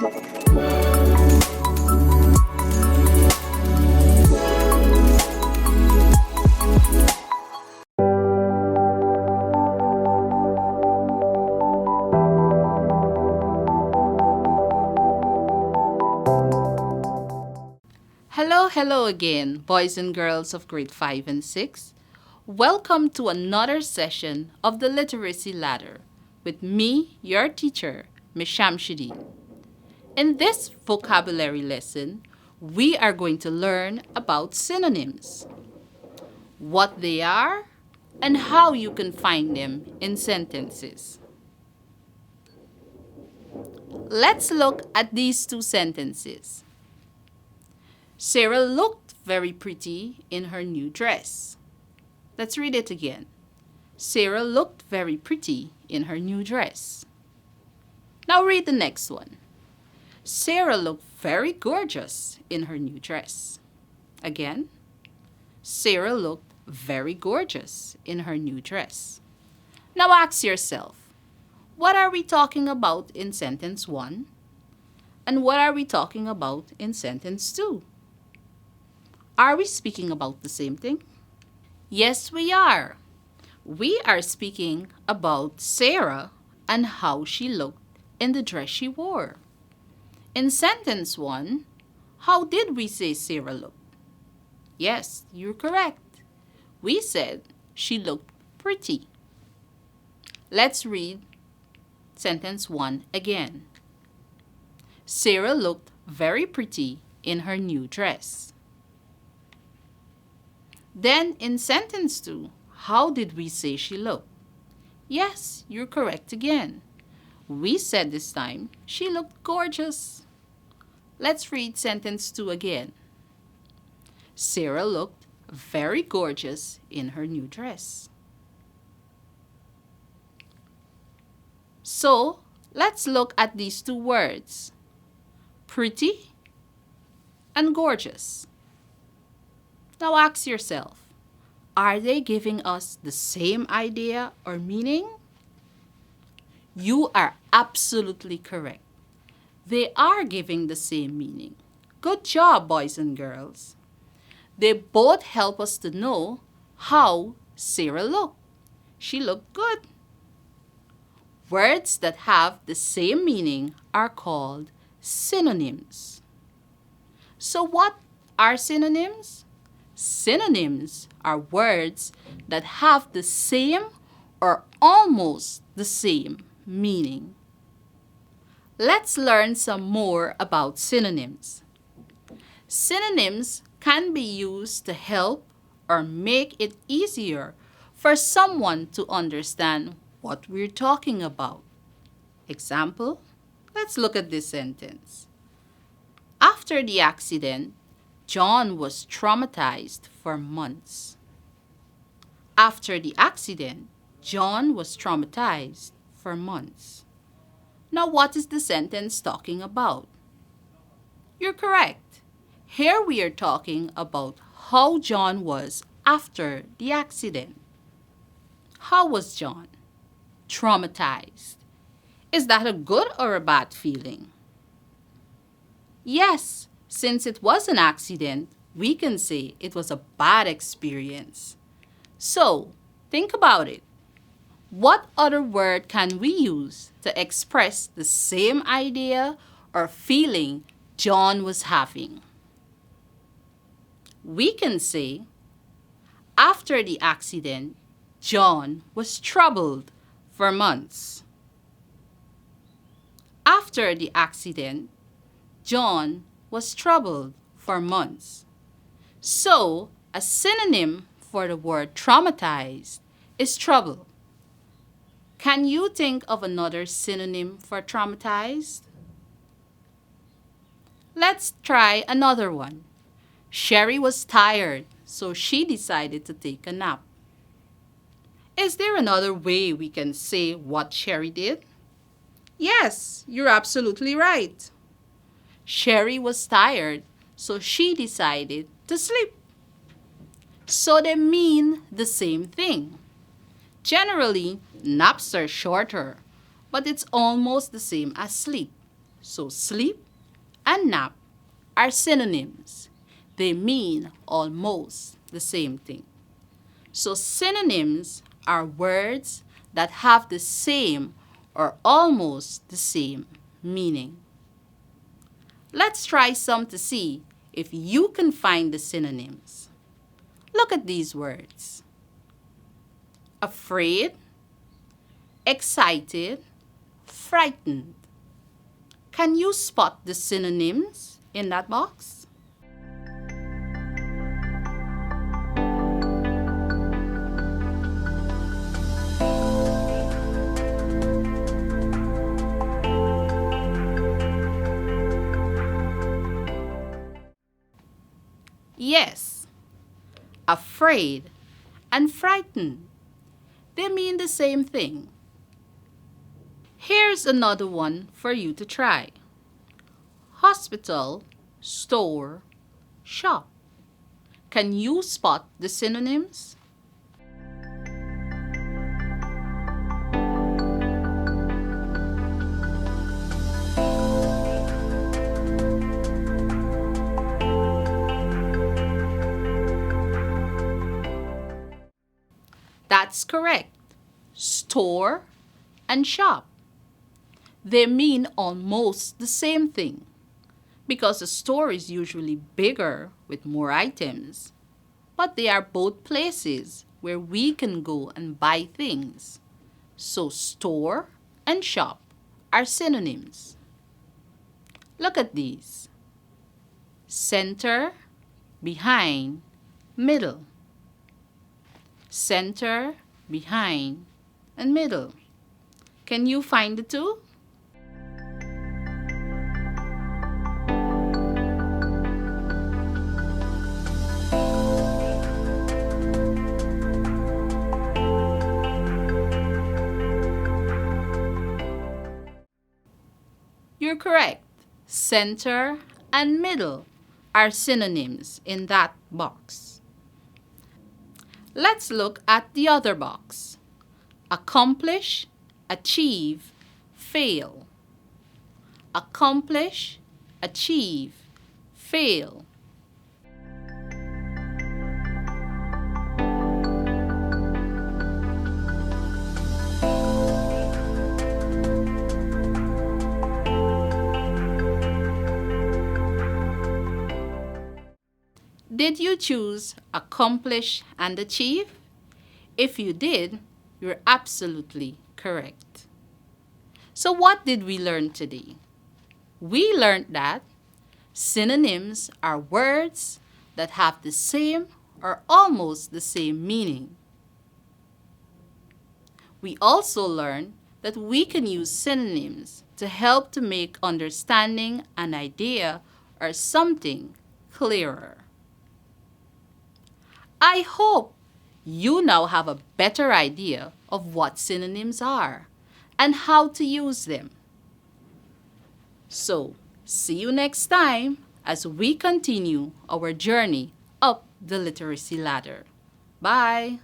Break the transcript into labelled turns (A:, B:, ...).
A: Hello again, boys and girls of grade 5 and 6. Welcome to another session of the Literacy Ladder with me, your teacher, Ms. Shamshideen. In this vocabulary lesson, we are going to learn about synonyms, what they are, and how you can find them in sentences. Let's look at these two sentences. Sarah looked very pretty in her new dress. Let's read it again. Sarah looked very pretty in her new dress. Now read the next one. Sarah looked very gorgeous in her new dress. Again, Sarah looked very gorgeous in her new dress. Now ask yourself, what are we talking about in sentence 1? And what are we talking about in sentence 2? Are we speaking about the same thing? Yes, we are. We are speaking about Sarah and how she looked in the dress she wore. In sentence 1, how did we say Sarah looked? Yes, you're correct. We said she looked pretty. Let's read sentence 1 again. Sarah looked very pretty in her new dress. Then in sentence 2, how did we say she looked? Yes, you're correct again. We said this time she looked gorgeous. Let's read sentence 2 again. Sarah looked very gorgeous in her new dress. So, let's look at these two words, pretty and gorgeous. Now ask yourself, are they giving us the same idea or meaning? You are absolutely correct. They are giving the same meaning. Good job, boys and girls. They both help us to know how Sarah looked. She looked good. Words that have the same meaning are called synonyms. So what are synonyms? Synonyms are words that have the same or almost the same meaning. Let's learn some more about synonyms. Synonyms can be used to help or make it easier for someone to understand what we're talking about. Example, let's look at this sentence. After the accident, John was traumatized for months. After the accident, John was traumatized for months. Now, what is the sentence talking about? You're correct. Here we are talking about how John was after the accident. How was John? Traumatized. Is that a good or a bad feeling? Yes, since it was an accident, we can say it was a bad experience. So, think about it. What other word can we use to express the same idea or feeling John was having? We can say, after the accident, John was troubled for months. After the accident, John was troubled for months. So, a synonym for the word traumatized is trouble. Can you think of another synonym for traumatized? Let's try another one. Sherry was tired, so she decided to take a nap. Is there another way we can say what Sherry did? Yes, you're absolutely right. Sherry was tired, so she decided to sleep. So they mean the same thing. Generally, naps are shorter, but it's almost the same as sleep. So sleep and nap are synonyms. They mean almost the same thing. So synonyms are words that have the same or almost the same meaning. Let's try some to see if you can find the synonyms. Look at these words: afraid, excited, frightened. Can you spot the synonyms in that box? Yes, afraid and frightened. They mean the same thing. Here's another one for you to try: hospital, store, shop. Can you spot the synonyms? That's correct. Store and shop. They mean almost the same thing because a store is usually bigger with more items, but they are both places where we can go and buy things. So store and shop are synonyms. Look at these: center, behind, middle. Center, behind, and middle. Can you find the two? You're correct. Center and middle are synonyms in that box. Let's look at the other box: accomplish, achieve, fail. Accomplish, achieve, fail. Did you choose accomplish and achieve? If you did, you're absolutely correct. So what did we learn today? We learned that synonyms are words that have the same or almost the same meaning. We also learned that we can use synonyms to help to make understanding an idea or something clearer. I hope you now have a better idea of what synonyms are and how to use them. So, see you next time as we continue our journey up the literacy ladder. Bye!